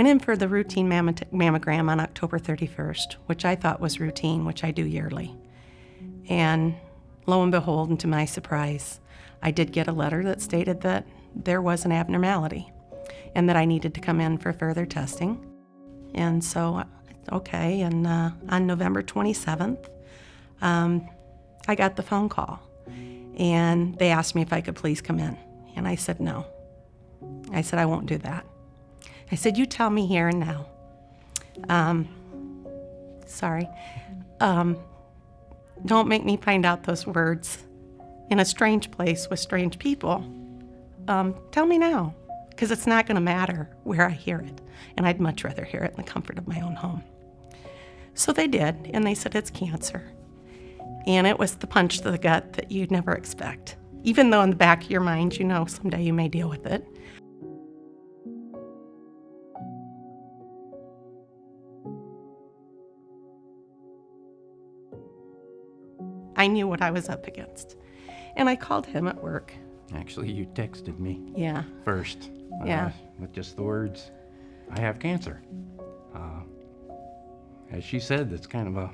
went in for the routine mammogram on October 31st, which I thought was routine, which I do yearly. And lo and behold, and to my surprise, I did get a letter that stated that there was an abnormality and that I needed to come in for further testing. And so, okay, and on November 27th, I got the phone call, and they asked me if I could please come in. And I said no. I said, I won't do that. I said, you tell me here and now. Don't make me find out those words in a strange place with strange people. Tell me now, because it's not going to matter where I hear it. And I'd much rather hear it in the comfort of my own home. So they did, and they said it's cancer. And it was the punch to the gut that you'd never expect, even though in the back of your mind, you know someday you may deal with it. I knew what I was up against. And I called him at work. Actually, you texted me. Yeah. First. Yeah. With just the words, I have cancer. As she said, that's kind of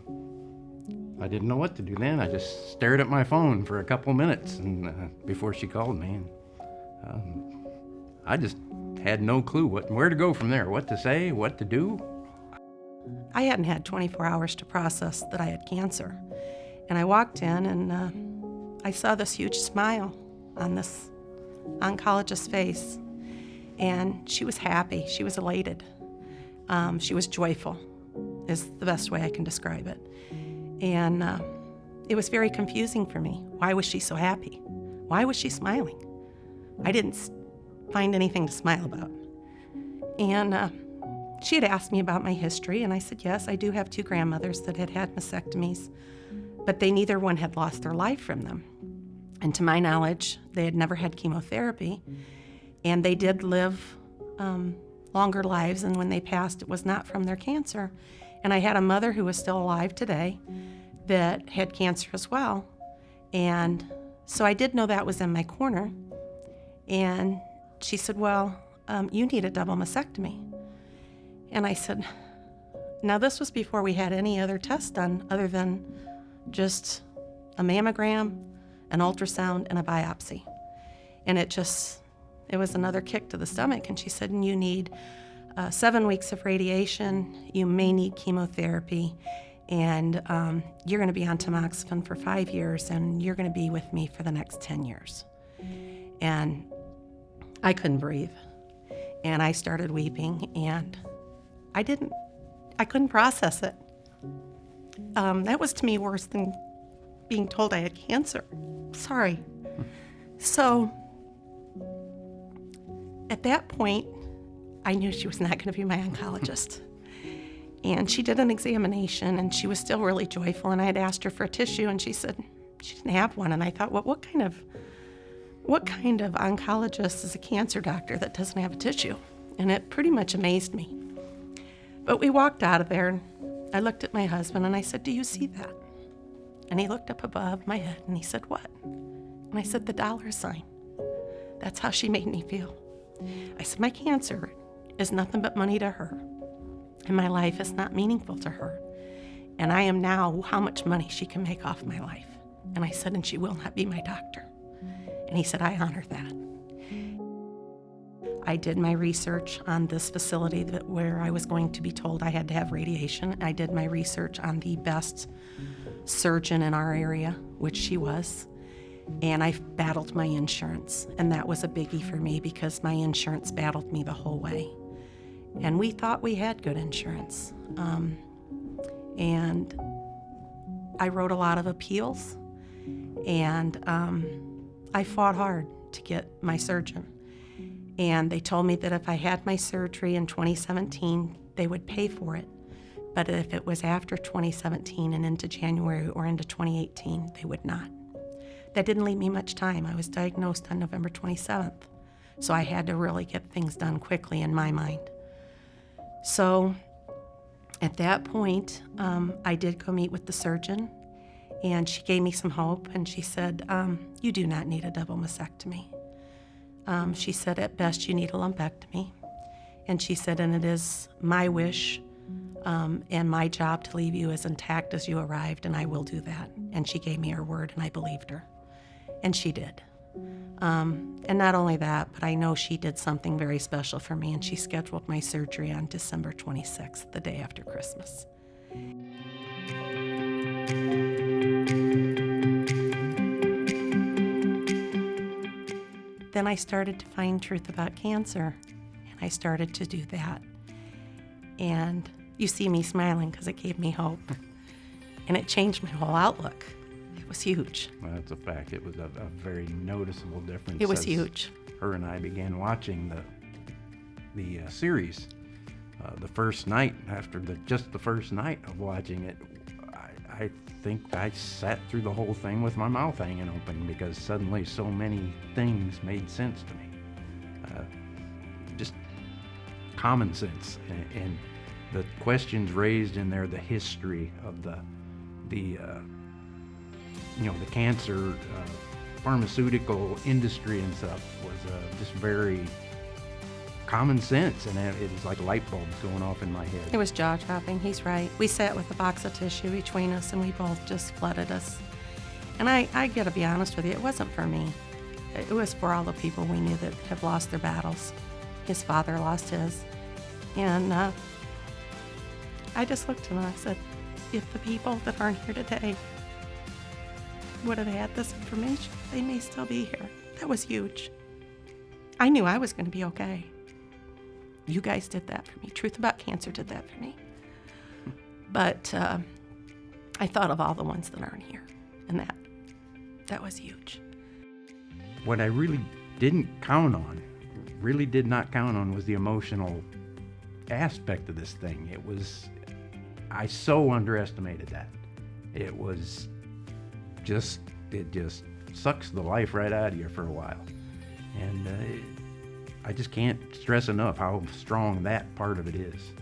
I didn't know what to do then. I just stared at my phone for a couple minutes and before she called me. And I just had no clue where to go from there, what to say, what to do. I hadn't had 24 hours to process that I had cancer. And I walked in and I saw this huge smile on this oncologist's face. And she was happy. She was elated. She was joyful, is the best way I can describe it. And it was very confusing for me. Why was she so happy? Why was she smiling? I didn't find anything to smile about. And she had asked me about my history, and I said, yes, I do have 2 grandmothers that had had mastectomies, but neither one had lost their life from them. And to my knowledge, they had never had chemotherapy, and they did live longer lives, and when they passed, it was not from their cancer. And I had a mother who was still alive today that had cancer as well. And so I did know that was in my corner. And she said, well, you need a double mastectomy. And I said, now this was before we had any other tests done other than just a mammogram, an ultrasound, and a biopsy. And it was another kick to the stomach. And she said, and you need 7 weeks of radiation, you may need chemotherapy, and you're going to be on tamoxifen for 5 years, and you're going to be with me for the next 10 years. And I couldn't breathe, and I started weeping, and I couldn't process it. That was to me worse than being told I had cancer. Sorry. So at that point, I knew she was not going to be my oncologist. And she did an examination, and she was still really joyful, and I had asked her for a tissue, and she said she didn't have one. And I thought, well, what kind of oncologist is a cancer doctor that doesn't have a tissue? And it pretty much amazed me. But we walked out of there, and I looked at my husband, and I said, do you see that? And he looked up above my head, and he said, what? And I said, the dollar sign. That's how she made me feel. I said, my cancer is nothing but money to her, and my life is not meaningful to her. And I am now how much money she can make off my life. And I said, and she will not be my doctor. And he said, I honor that. I did my research on this facility where I was going to be told I had to have radiation. I did my research on the best surgeon in our area, which she was. And I battled my insurance, and that was a biggie for me because my insurance battled me the whole way. And we thought we had good insurance. And I wrote a lot of appeals, and I fought hard to get my surgeon. And they told me that if I had my surgery in 2017, they would pay for it. But if it was after 2017 and into January or into 2018, they would not. That didn't leave me much time. I was diagnosed on November 27th, so I had to really get things done quickly in my mind. So at that point, I did go meet with the surgeon, and she gave me some hope, and she said, you do not need a double mastectomy. She said, at best, you need a lumpectomy. And she said, and it is my wish and my job to leave you as intact as you arrived, and I will do that. And she gave me her word, and I believed her. And she did. And not only that, but I know she did something very special for me, and she scheduled my surgery on December 26th, the day after Christmas. Then I started to find truth about cancer, and I started to do that. And you see me smiling because it gave me hope, and it changed my whole outlook. It was huge. Well, that's a fact. It was a very noticeable difference. It was as huge. Her and I began watching the series. The first night, after just the first night of watching it, I think I sat through the whole thing with my mouth hanging open because suddenly so many things made sense to me. Just common sense, and the questions raised in there, the history of the cancer pharmaceutical industry and stuff was just very common sense, and it was like light bulbs going off in my head. It was jaw-dropping. He's right. We sat with a box of tissue between us, and we both just flooded us. And I got to be honest with you, it wasn't for me. It was for all the people we knew that have lost their battles. His father lost his. And I just looked at him and I said, if the people that aren't here today would have had this information, they may still be here. That was huge. I knew I was going to be okay. You guys did that for me. Truth About Cancer did that for me. But I thought of all the ones that aren't here, and that was huge. What I really did not count on was the emotional aspect of this thing. I so underestimated that. It just sucks the life right out of you for a while. And I just can't stress enough how strong that part of it is.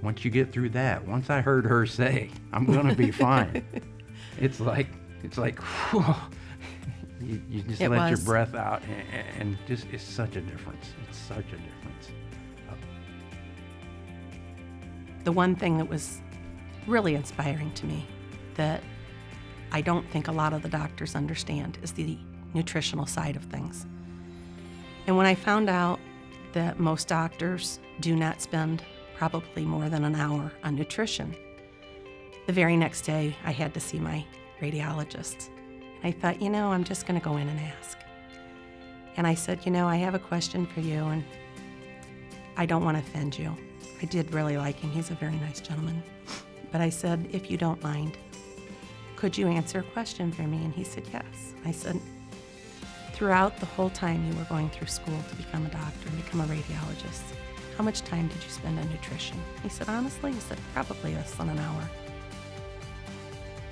Once you get through that, once I heard her say, I'm gonna be fine, it's like, whew, you just let your breath out, and just, it's such a difference. It's such a difference. The one thing that was really inspiring to me that I don't think a lot of the doctors understand is the nutritional side of things. And when I found out that most doctors do not spend probably more than an hour on nutrition, the very next day I had to see my radiologist. And I thought, I'm just going to go in and ask. And I said, I have a question for you, and I don't want to offend you. I did really like him. He's a very nice gentleman. But I said, if you don't mind, could you answer a question for me? And he said, yes. I said, throughout the whole time you were going through school to become a doctor and become a radiologist, how much time did you spend on nutrition? He said, honestly, probably less than an hour.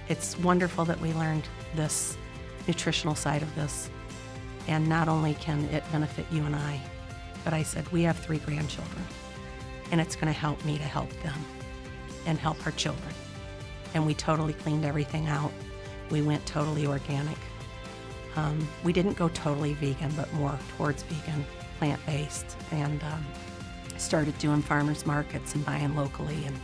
It's wonderful that we learned this nutritional side of this, and not only can it benefit you and I, but I said, we have 3 grandchildren, and it's going to help me to help them and help our children. And we totally cleaned everything out. We went totally organic. We didn't go totally vegan, but more towards vegan, plant-based, and started doing farmers markets and buying locally and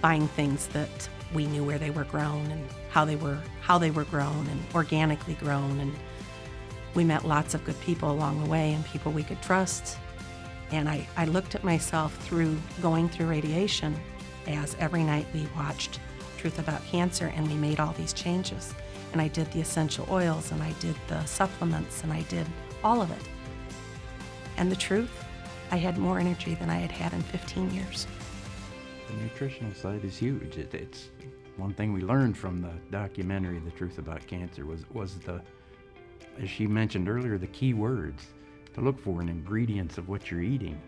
buying things that we knew where they were grown and how they were grown and organically grown. And we met lots of good people along the way and people we could trust. And I looked at myself through going through radiation as every night we watched Truth About Cancer and we made all these changes. And I did the essential oils, and I did the supplements, and I did all of it. And the truth, I had more energy than I had had in 15 years. The nutritional side is huge. It's one thing we learned from the documentary, The Truth About Cancer, was the, as she mentioned earlier, the key words to look for in ingredients of what you're eating.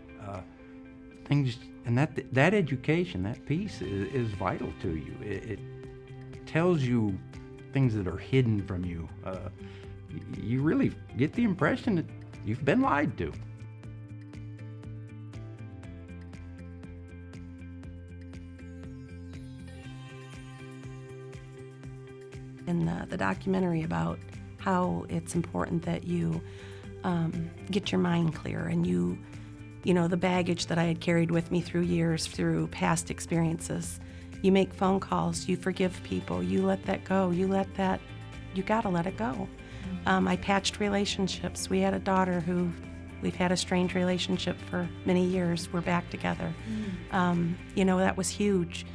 Things, and that education, that piece is vital to you. It tells you things that are hidden from you. You really get the impression that you've been lied to. In the documentary about how it's important that you get your mind clear and you the baggage that I had carried with me through years, through past experiences. You make phone calls, you forgive people, you let that go, you gotta let it go. I patched relationships. We had a daughter who we've had a strained relationship for many years. We're back together. That was huge.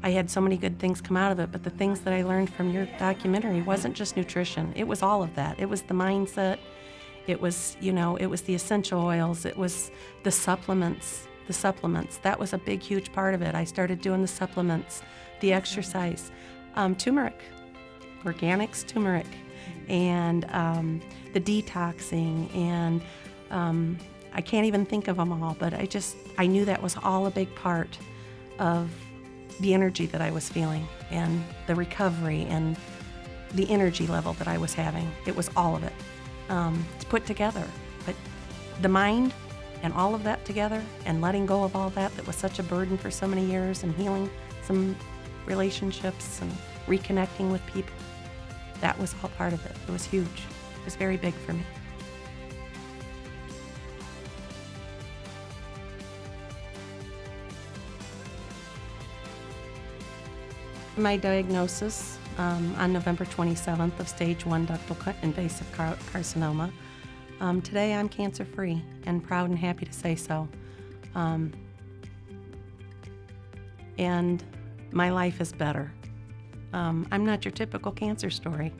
I had so many good things come out of it, but the things that I learned from your documentary wasn't just nutrition. It was all of that. It was the mindset. It was, it was the essential oils. It was the supplements. That was a big, huge part of it. I started doing the supplements, the exercise, turmeric, organics turmeric, and the detoxing, and I can't even think of them all, but I knew that was all a big part of the energy that I was feeling and the recovery and the energy level that I was having. It was all of it. It's put together, but the mind and all of that together and letting go of all that was such a burden for so many years, and healing some relationships and reconnecting with people, that was all part of it. It was huge. It was very big for me. My diagnosis on November 27th of stage 1 ductal invasive carcinoma. Today I'm cancer-free and proud and happy to say so. And my life is better. I'm not your typical cancer story.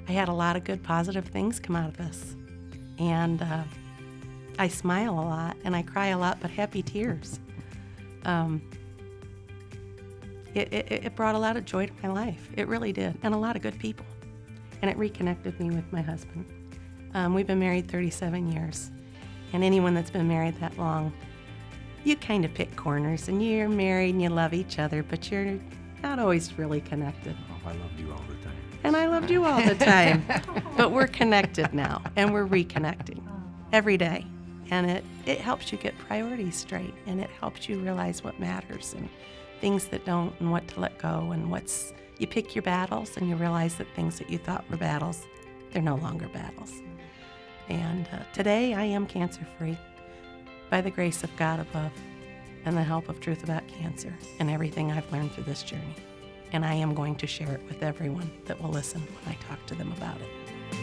I had a lot of good positive things come out of this. And I smile a lot and I cry a lot, but happy tears. It brought a lot of joy to my life. It really did, and a lot of good people. And it reconnected me with my husband. We've been married 37 years, and anyone that's been married that long, you kind of pick corners, and you're married and you love each other, but you're not always really connected. Oh, I loved you all the time. And I loved you all the time. But we're connected now, and we're reconnecting every day. And it helps you get priorities straight, and it helps you realize what matters and things that don't, and what to let go, and you pick your battles, and you realize that things that you thought were battles, they're no longer battles. And today I am cancer-free by the grace of God above and the help of Truth About Cancer and everything I've learned through this journey. And I am going to share it with everyone that will listen when I talk to them about it.